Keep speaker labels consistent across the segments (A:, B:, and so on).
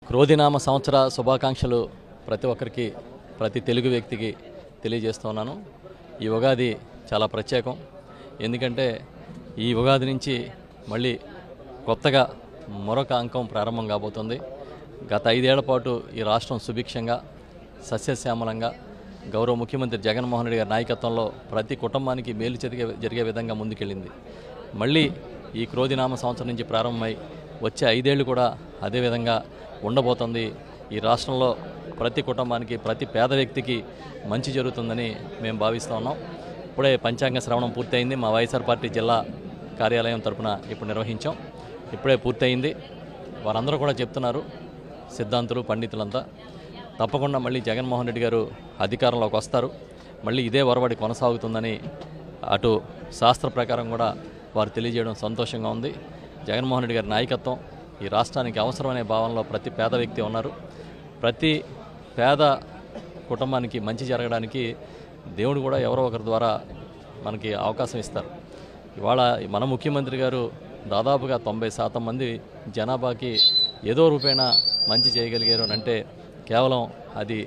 A: క్రోధినామ సంవత్సర శుభాకాంక్షలు ప్రతి ఒక్కరికి, ప్రతి తెలుగు వ్యక్తికి తెలియజేస్తున్నాను. ఈ ఉగాది చాలా ప్రత్యేకం. ఎందుకంటే ఈ ఉగాది నుంచి మళ్ళీ కొత్తగా మరొక అంకం ప్రారంభం కాబోతుంది. గత 5 ఏళ్ల పాటు ఈ రాష్ట్రం సుభిక్షంగా, సస్యశ్యామలంగా గౌరవ ముఖ్యమంత్రి జగన్మోహన్ రెడ్డి గారి నాయకత్వంలో ప్రతి కుటుంబానికి మేలు జరిగే విధంగా ముందుకెళ్ళింది. మళ్ళీ ఈ క్రోధినామ సంవత్సరం నుంచి ప్రారంభమై వచ్చే 5 ఏళ్ళు కూడా అదేవిధంగా ఉండబోతుంది. ఈ రాష్ట్రంలో ప్రతి కుటుంబానికి, ప్రతి పేద వ్యక్తికి మంచి జరుగుతుందని మేము భావిస్తూ ఉన్నాం. ఇప్పుడే పంచాంగ శ్రవణం పూర్తయింది. మా వైఎస్ఆర్ పార్టీ జిల్లా కార్యాలయం తరఫున ఇప్పుడు నిర్వహించాం. ఇప్పుడే పూర్తయింది. వారందరూ కూడా చెప్తున్నారు, సిద్ధాంతులు, పండితులంతా తప్పకుండా మళ్ళీ జగన్మోహన్ రెడ్డి గారు అధికారంలోకి వస్తారు, మళ్ళీ ఇదే ఒరవడి కొనసాగుతుందని అటు శాస్త్ర ప్రకారం కూడా వారు తెలియజేయడం సంతోషంగా ఉంది. జగన్మోహన్ రెడ్డి గారి నాయకత్వం ఈ రాష్ట్రానికి అవసరమనే భావనలో ప్రతి పేద వ్యక్తి ఉన్నారు. ప్రతి పేద కుటుంబానికి మంచి జరగడానికి దేవుడు కూడా ఎవరో ఒకరి ద్వారా మనకి అవకాశం ఇస్తారు. ఇవాళ మన ముఖ్యమంత్రి గారు దాదాపుగా 90% మంది జనాభాకి ఏదో రూపేణ మంచి చేయగలిగారు అంటే కేవలం అది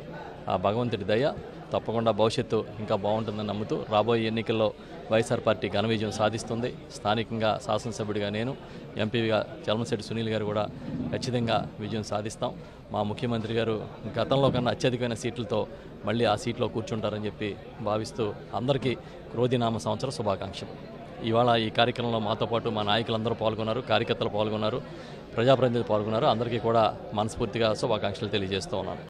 A: ఆ భగవంతుడి దయ. తప్పకుండా భవిష్యత్తు ఇంకా బాగుంటుందని నమ్ముతూ రాబోయే ఎన్నికల్లో వైఎస్ఆర్ పార్టీ ఘన విజయం సాధిస్తుంది. స్థానికంగా శాసనసభ్యుడిగా నేను, ఎంపీగా చలమశెట్టి సునీల్ గారు కూడా ఖచ్చితంగా విజయం సాధిస్తాం. మా ముఖ్యమంత్రి గారు గతంలో కన్నా అత్యధికమైన సీట్లతో మళ్ళీ ఆ సీట్లో కూర్చుంటారని చెప్పి భావిస్తూ అందరికీ క్రోధినామ సంవత్సర శుభాకాంక్షలు. ఇవాళ ఈ కార్యక్రమంలో మాతో పాటు మా నాయకులందరూ పాల్గొన్నారు, కార్యకర్తలు పాల్గొన్నారు, ప్రజాప్రతినిధులు పాల్గొన్నారు. అందరికీ కూడా మనస్ఫూర్తిగా శుభాకాంక్షలు తెలియజేస్తూ ఉన్నాను.